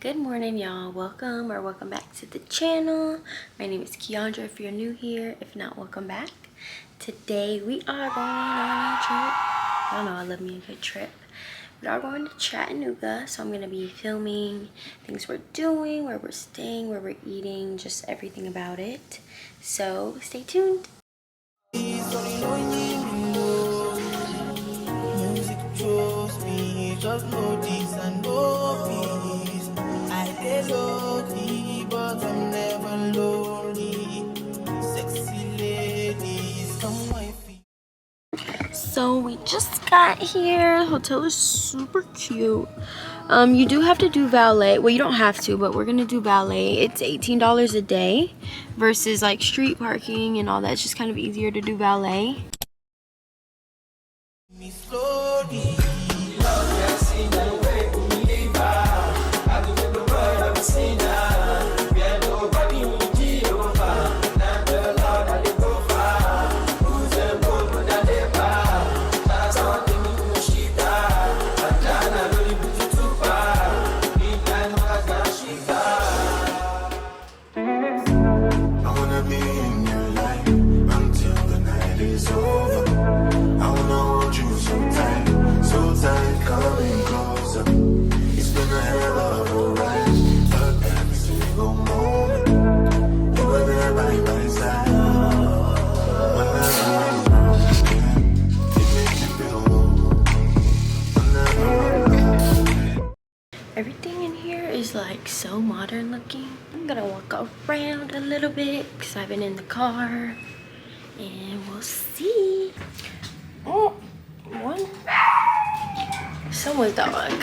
Good morning, y'all. Welcome back to the channel. My name is Keandra if you're new here. If not, welcome back. Today we are going on a trip. Y'all know I love me a good trip. We are going to Chattanooga, so I'm going to be filming things we're doing, where we're staying, where we're eating, just everything about it. So stay tuned. Music chose me, just know this and know peace. I get lonely, but I'm never lonely. Sexy ladies, come my feet. So we just got here. Hotel is super cute. You do have to do valet. Well, you don't have to, but we're gonna do valet. It's $18 a day versus like street parking and all that. It's just kind of easier to do valet. Me slowly. Everything in here is like so modern looking. I'm gonna walk around a little bit because I've been in the car and we'll see. Oh, one. Someone's dog.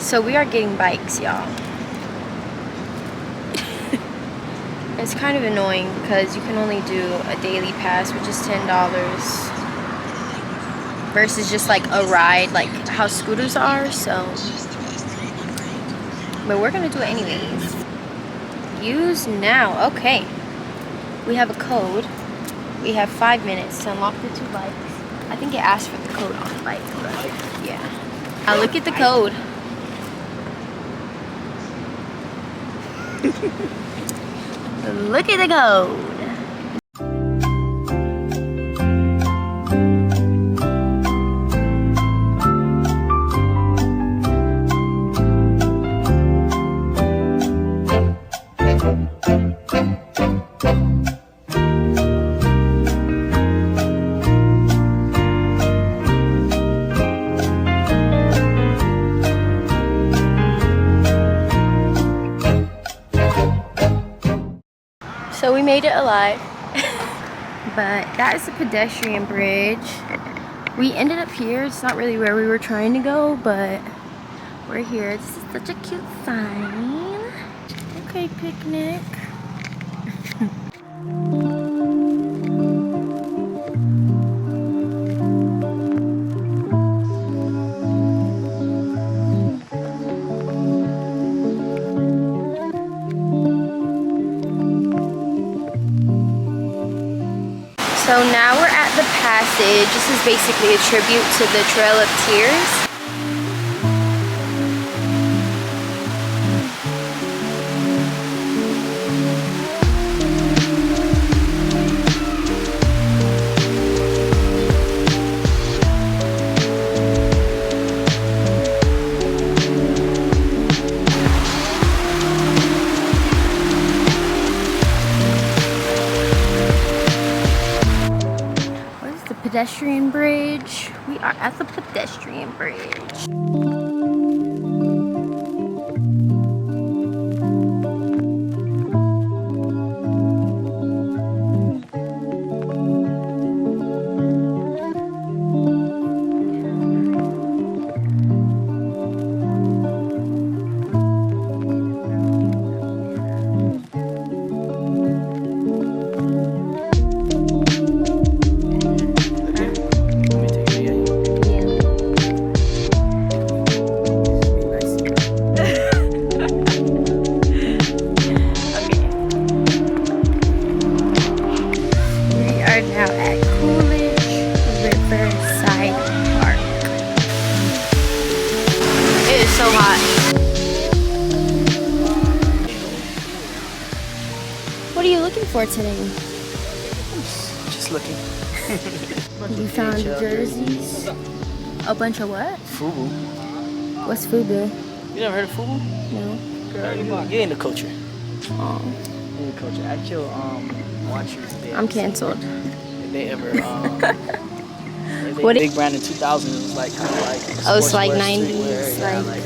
So we are getting bikes, y'all. It's kind of annoying because you can only do a daily pass, which is $10 versus just like a ride, like how scooters are. So, but we're gonna do it anyways. Use now. Okay, we have a code. We have 5 minutes to unlock the 2 bikes. I think it asked for the code on the bike, but yeah. Now look at the code. Look at the code. So we made it alive, but that is a pedestrian bridge. We ended up here. It's not really where we were trying to go, but we're here. This is such a cute sign. Okay, picnic. So now we're at the passage. This is basically a tribute to the Trail of Tears. pedestrian bridge. We are at the pedestrian bridge. What are you looking for today? Just looking. You found jerseys? A bunch of what? Fubu. What's Fubu? You never heard of Fubu? No. Girl, you in the culture. Oh. You in the culture. Actual watchers. I'm canceled. If they ever What big brand in 2000, it was like kind of like oh, it's like sportswear, 90s, streetwear, like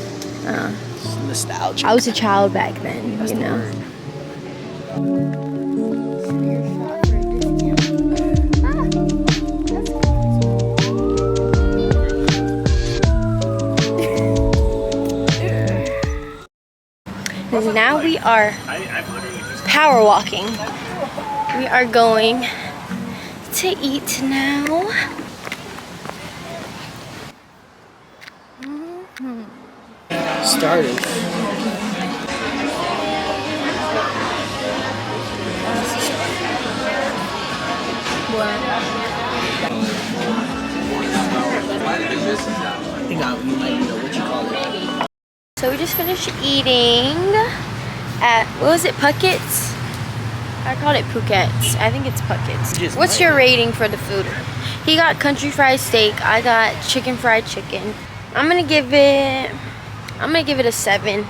just nostalgia. I was a child back then, That's you the know. word. And now we are power walking. We are going to eat now. Started. I think you might know what you call it. So we just finished eating at, what was it, Puckett's? I called it Phuket's. I think it's Puckett's. What's your rating for the food? He got country fried steak. I got chicken fried chicken. I'm gonna give it a 7.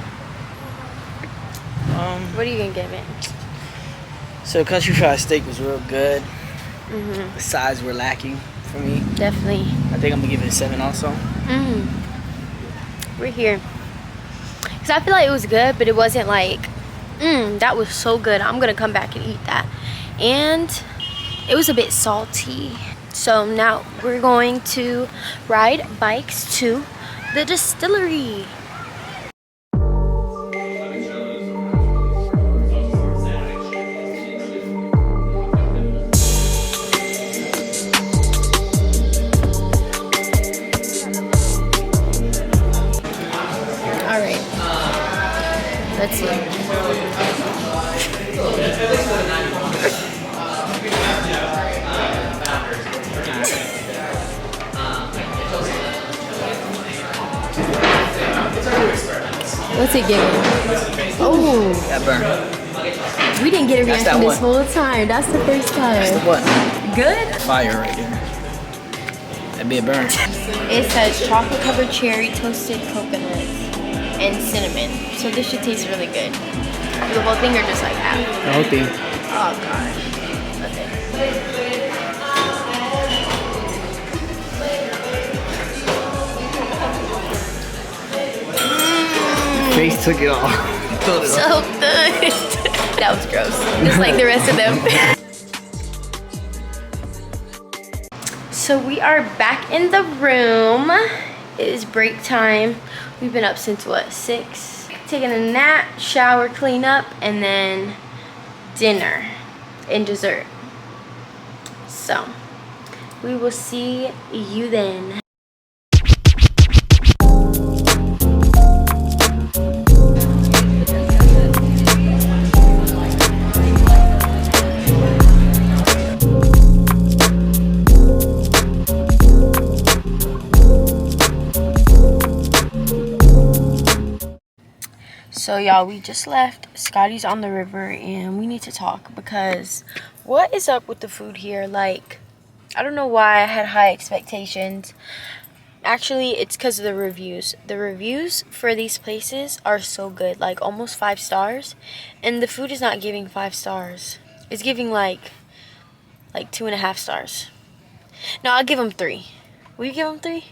What are you gonna give it? So country fried steak was real good. The sides were lacking for me. Definitely. I think I'm gonna give it a 7 also. We're here. Cause I feel like it was good, but it wasn't like, that was so good. I'm gonna come back and eat that. And it was a bit salty. So now we're going to ride bikes to the distillery. Let's see. What's it giving? Oh, That burn. We didn't get a reaction this one. whole time. That's the first time. What? Good? Fire right there. That'd be a burn. It says chocolate covered cherry, toasted coconuts, and cinnamon. So this should taste really good. The whole thing or just like half? The whole thing. Oh gosh. Okay. Face took it all. So good. That was gross. Just like the rest of them. So we are back in the room. It is break time. We've been up since what, 6? Taking a nap, shower, clean up, and then dinner and dessert. So we will see you then. So y'all, we just left. Scotty's on the river and we need to talk because what is up with the food here? Like, I don't know why I had high expectations. Actually, it's because of the reviews. The reviews for these places are so good, like almost 5 stars. And the food is not giving 5 stars. It's giving like 2.5 stars. No, I'll give them 3. Will you give them 3?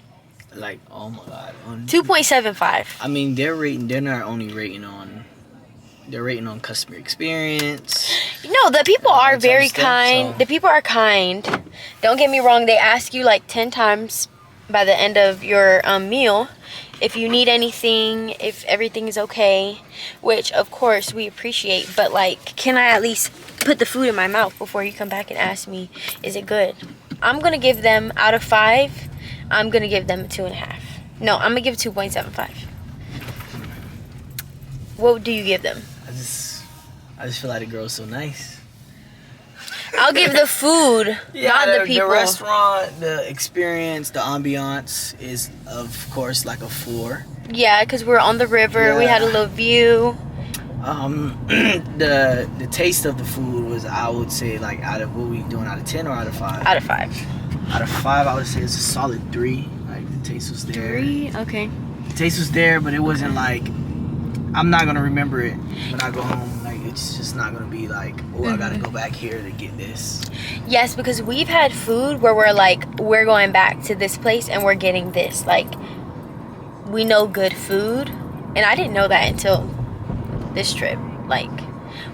Like, oh my god. 2.75. I mean, they're not only rating on, they're rating on customer experience. No, the people are very stuff, kind. so- The people are kind. Don't get me wrong. They ask you like 10 times by the end of your meal if you need anything, if everything is okay, which of course we appreciate. But like, can I at least put the food in my mouth before you come back and ask me, is it good? I'm gonna give them, out of 5, I'm gonna give them a 2.5. No, I'm gonna give 2.75. What do you give them? I just feel like the girl's so nice. I'll give the food, not the people. The restaurant, the experience, the ambiance is, of course, like a 4. Yeah, because we're on the river. We had a little view. The taste of the food was, I would say, like, out of, what we doing, out of 10 or out of 5? Out of 5. Out of 5, I would say it's a solid 3. Like, the taste was there. 3? Okay. The taste was there, but it wasn't like, I'm not gonna remember it when I go home. Like, it's just not gonna be like, oh, I gotta go back here to get this. Yes, because we've had food where we're like, we're going back to this place and we're getting this. Like, we know good food. And I didn't know that until this trip. Like,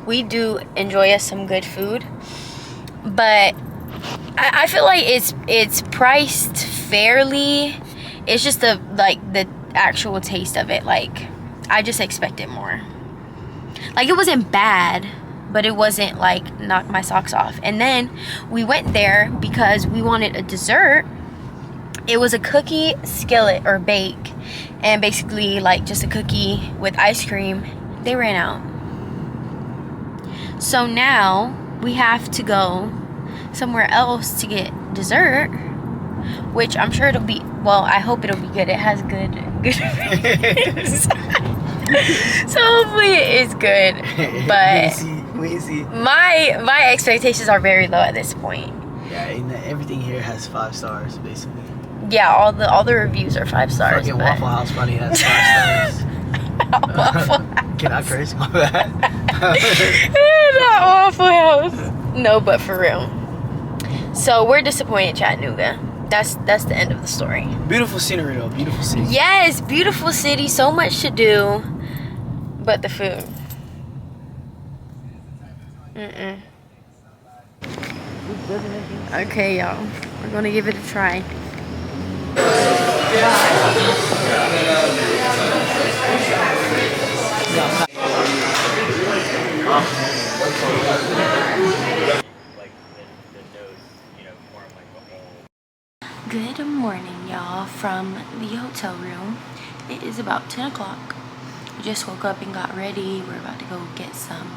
we do enjoy us some good food. But I feel like it's priced fairly. It's just the actual taste of it. Like, I just expected more. Like, it wasn't bad, but it wasn't like knock my socks off. And then we went there because we wanted a dessert. It was a cookie skillet or bake, and basically like just a cookie with ice cream. They ran out. So now we have to go somewhere else to get dessert, which I'm sure it'll be, well, I hope it'll be good. It has good reviews. So hopefully it is good. But we see. My expectations are very low at this point. Yeah, and everything here has 5 stars, basically. Yeah, all the reviews are 5 stars. Fucking Waffle House probably has 5 stars. Waffle Can I curse? My bad. Not Waffle House. No, but for real. So we're disappointed, Chattanooga. That's the end of the story. Beautiful scenery though. Beautiful city. Yes, beautiful city. So much to do, but the food. Okay, y'all. We're gonna give it a try. Good morning, y'all, from the hotel room. It is about 10 o'clock. We just woke up and got ready. We're about to go get some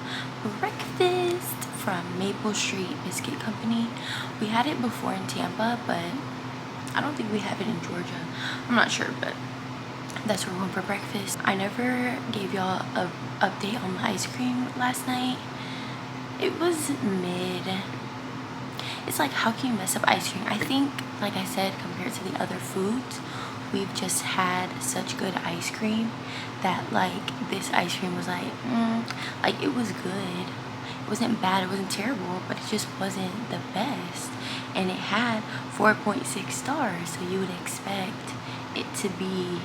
breakfast from Maple Street Biscuit Company. We had it before in Tampa, but I don't think we have it in Georgia. I'm not sure, but that's where we're going for breakfast. I never gave y'all an update on the ice cream last night. It was mid. It's like, how can you mess up ice cream? I think, like I said, compared to the other foods, we've just had such good ice cream that like this ice cream was like, like it was good. It wasn't bad, it wasn't terrible, but it just wasn't the best. And it had 4.6 stars, so you would expect it to be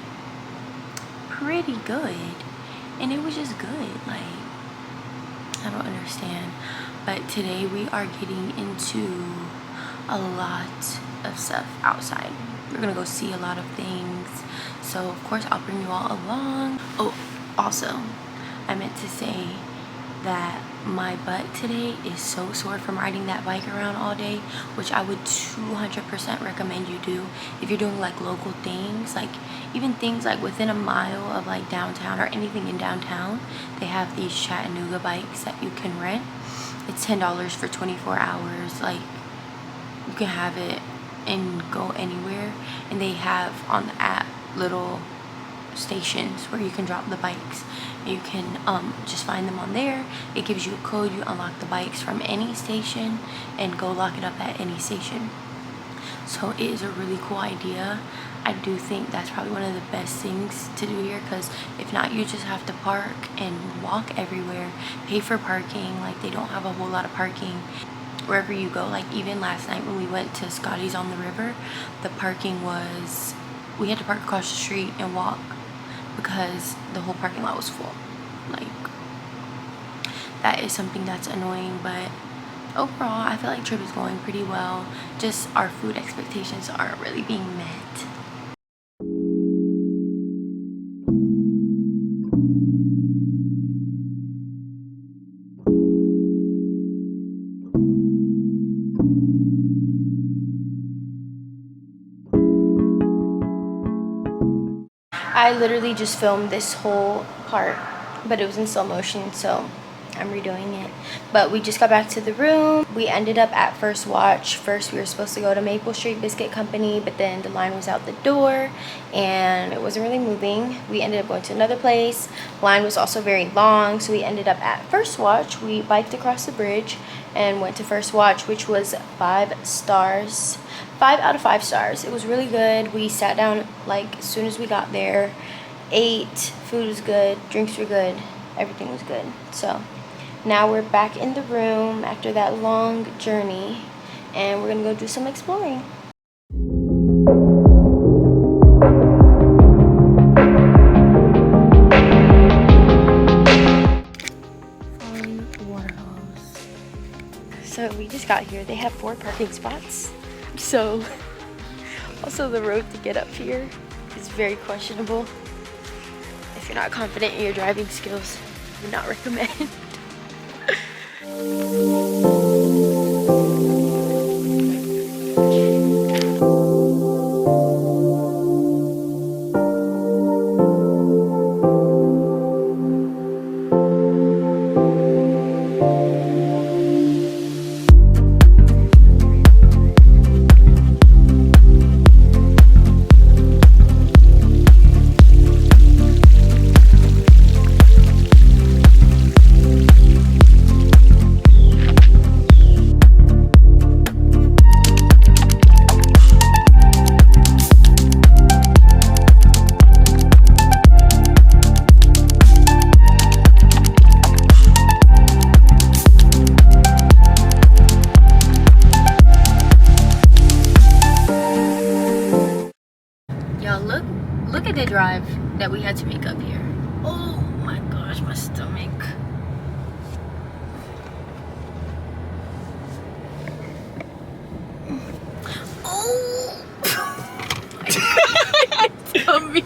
pretty good. And it was just good. Like, I don't understand. But today we are getting into a lot of stuff outside. We're gonna go see a lot of things. So of course I'll bring you all along. Oh, also, I meant to say that my butt today is so sore from riding that bike around all day, which I would 200% recommend you do if you're doing like local things, like even things like within a mile of like downtown or anything in downtown. They have these Chattanooga bikes that you can rent. It's $10 for 24 hours. Like, you can have it and go anywhere. And they have on the app little stations where you can drop the bikes. You can just find them on there. It gives you a code. You unlock the bikes from any station and go lock it up at any station. So it is a really cool idea. I do think that's probably one of the best things to do here, because if not, you just have to park and walk everywhere, pay for parking. Like, they don't have a whole lot of parking. wherever you go. Like even last night when we went to Scotty's on the river, the parking was, we had to park across the street and walk because the whole parking lot was full. Like, that is something that's annoying, but overall I feel like trip is going pretty well. Just our food expectations aren't really being met. I literally just filmed this whole part, but it was in slow motion, so I'm redoing it. But we just got back to the room. We ended up at First Watch. First we were supposed to go to Maple Street Biscuit Company, but then the line was out the door and it wasn't really moving. We ended up going to another place. Line was also very long, so we ended up at First Watch. We biked across the bridge and went to First Watch, which was 5 stars. 5 out of 5 stars. It was really good. We sat down like as soon as we got there, ate, food was good, drinks were good, everything was good. So now we're back in the room after that long journey and we're gonna go do some exploring. So we just got here. They have 4 parking spots. So also the road to get up here is very questionable. If you're not confident in your driving skills, I would not recommend. Look at the drive that we had to make up here. Oh my gosh, my stomach. Oh my tummy.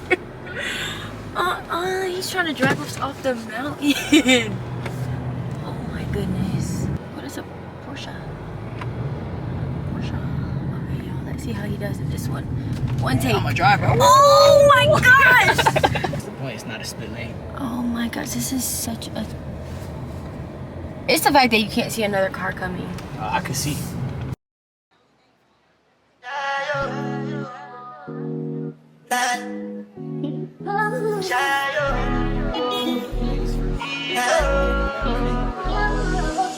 He's trying to drag us off the mountain. Oh my goodness. What is a Porsche? Okay, y'all, let's see how he does in this one. One take. I'm a driver. Oh my gosh! That's the point. It's not a split lane. Oh my gosh, this is such a... It's the fact that you can't see another car coming. I could see.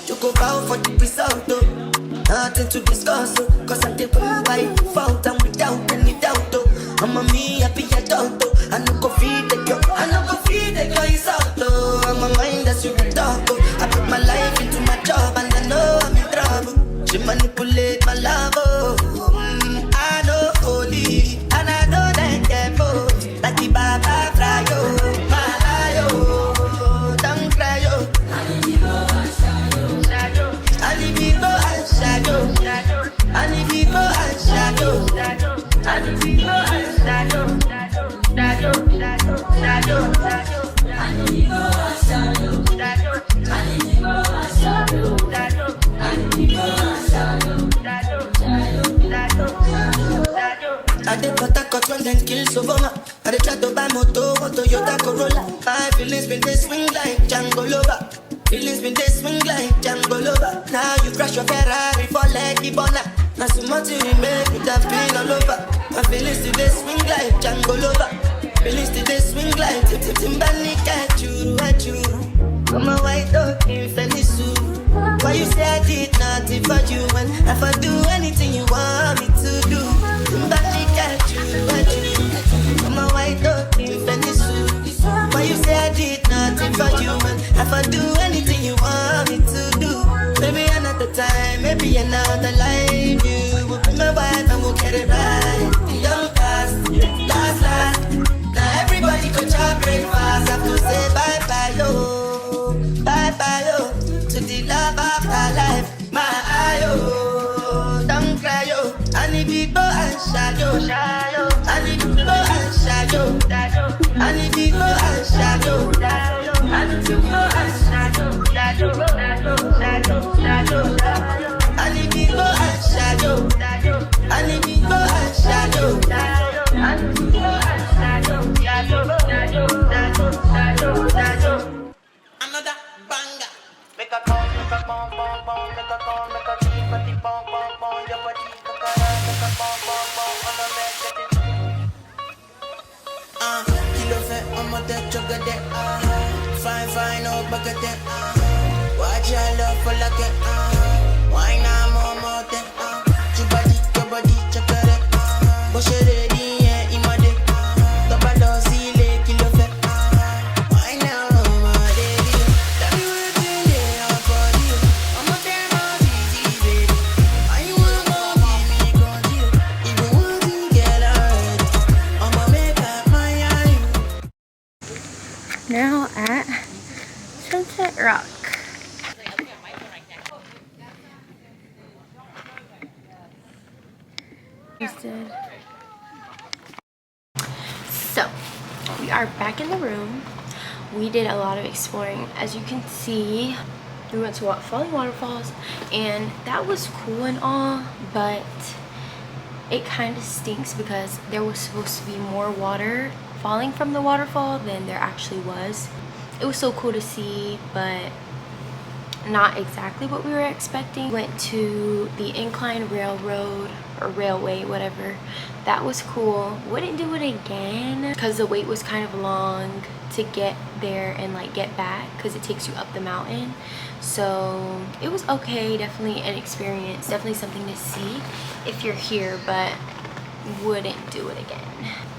You go bow for the result, though. Nothing to discuss, oh. Cause I did what by default and without any doubt, though. I'm a me happy adult, though. I no go feed the girl, it's out, though. I'm a mind that's you talk, oh. I put my life into my job and I know I'm in trouble. She manipulate my love, oh. I know holy and I know that devil. Like the Baba fry, oh. My life, oh. Don't cry, oh. I did cut a cut when then kill Soboma. I did try to buy moto, Toyota Corolla. My feelings been they swing like Django Lover. Feelings been they swing like Django Lover. Now you crash your Ferrari for like Ibona. Now so much you make it have been all over. My feelings still they swing like Django Lover. Feelings still they swing like Timberlake at you. I'm a white dog in Fenisu. Why you say I did nothing for you? And if I do anything you want me to do, Timberlake at you. I'm a white dog in Fenisu. Why you say I did nothing for you? And if I do anything you want me to do, maybe another time. time, maybe another life. You will be my wife and we'll get it right. The young fast, last. Now everybody go chop breakfast. Have to say bye-bye, yo. Bye-bye, yo. To the love after life. My eye, yo. Don't cry, yo. I need people and shadow. I need people and shadow. I need people and shadow. I need people and shadow. I need people and shadow. I need people and shadow. Another banger. Make a call, make a bomb, bomb, bomb, make a call, make a keep at the bomb, bomb, bomb, your body, make a bomb, bomb, bomb, on the neck, kilo fait, on m'a tête, chocolat, fine, oh, baguette, watch your love for like it, wine, more, your body, chocolate, bush it, yeah, imade, the bado, see, kilo fait, wine now, my baby, tell me what you need, for you, I'm a damn easy, baby, I want to give me control, even want to get out, I'ma make up my eye. Now at Sunset Rock. So, we are back in the room. We did a lot of exploring. As you can see, we went to Falling Waterfalls, and that was cool and all, but it kind of stinks because there was supposed to be more water falling from the waterfall than there actually was. It was so cool to see, but not exactly what we were expecting. Went to the Incline Railroad or Railway, whatever. That was cool. Wouldn't do it again because the wait was kind of long to get there and like get back because it takes you up the mountain. So it was okay, definitely an experience, definitely something to see if you're here, but wouldn't do it again.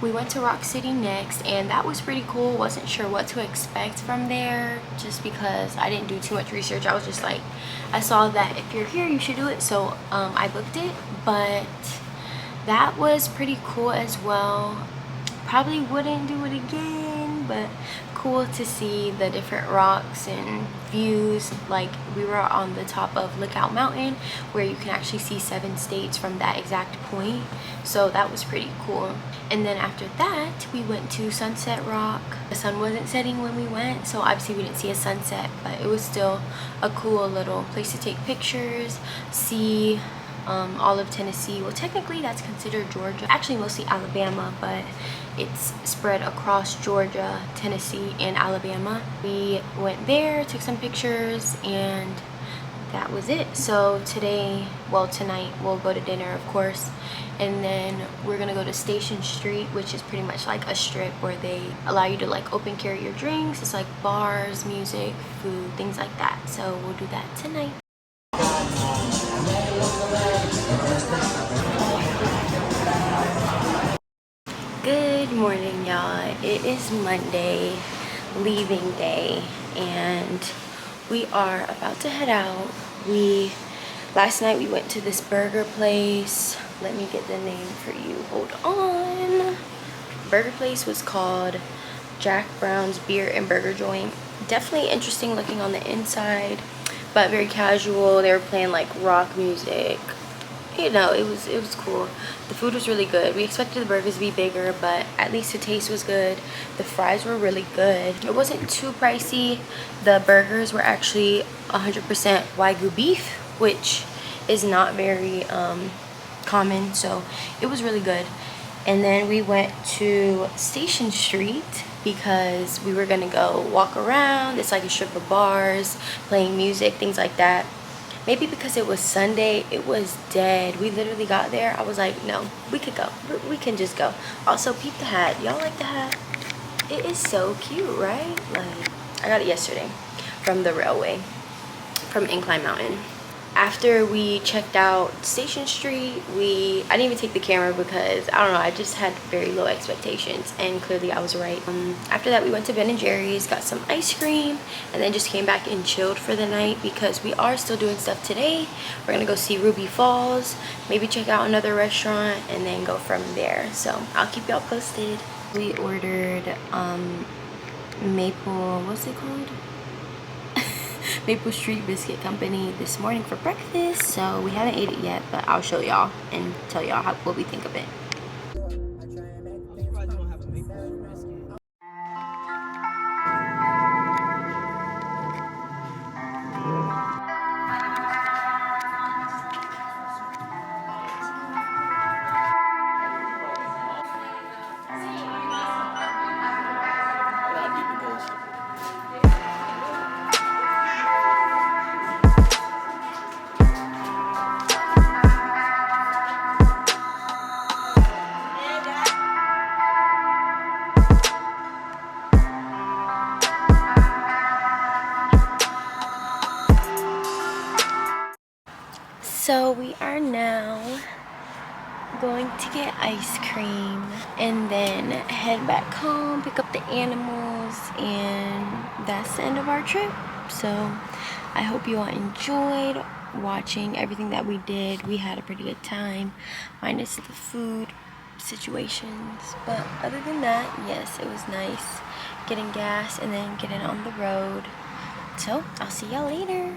We went to Rock City next, and that was pretty cool. Wasn't sure what to expect from there just because I didn't do too much research. I was just like, I saw that if you're here you should do it, so I booked it. But that was pretty cool as well. Probably wouldn't do it again, but cool to see the different rocks and views. Like, we were on the top of Lookout Mountain where you can actually see 7 states from that exact point, so that was pretty cool. And then after that we went to Sunset Rock. The sun wasn't setting when we went, so obviously we didn't see a sunset, but it was still a cool little place to take pictures, see all of Tennessee. Well, technically that's considered Georgia, actually mostly Alabama, but it's spread across Georgia, Tennessee, and Alabama. We went there, took some pictures, and that was it. So today, well, tonight we'll go to dinner, of course, and then we're gonna go to Station Street, which is pretty much like a strip where they allow you to like open carry your drinks. It's like bars, music, food, things like that. So we'll do that tonight. Good morning, y'all. It is Monday, leaving day, and we are about to head out. Last night we went to this burger place. Let me get the name for you. Hold on. Burger place was called Jack Brown's Beer and Burger Joint. Definitely interesting looking on the inside, but very casual. They were playing like rock music. You know, it was cool. The food was really good. We expected the burgers to be bigger, but at least the taste was good. The fries were really good. It wasn't too pricey. The burgers were actually 100% Wagyu beef, which is not very common, so it was really good. And then we went to Station Street because we were gonna go walk around. It's like a strip of bars, playing music, things like that. Maybe because it was Sunday, it was dead. We literally got there. I was like, no, we could go. We can just go. Also, peep the hat. Y'all like the hat? It is so cute, right? Like, I got it yesterday from the railway, from Incline Mountain. after we checked out Station Street, I didn't even take the camera because I don't know, I just had very low expectations, and clearly I was right. After that we went to Ben & Jerry's, got some ice cream, and then just came back and chilled for the night because we are still doing stuff today. We're gonna go see Ruby Falls, maybe check out another restaurant, and then go from there. So I'll keep y'all posted. We ordered maple, what's it called? Maple Street Biscuit Company this morning for breakfast. So we haven't ate it yet, but I'll show y'all and tell y'all what we think of it. So we are now going to get ice cream and then head back home, pick up the animals, and that's the end of our trip. So I hope you all enjoyed watching everything that we did. We had a pretty good time, minus the food situations, but other than that, yes, it was nice getting gas and then getting on the road. So I'll see y'all later.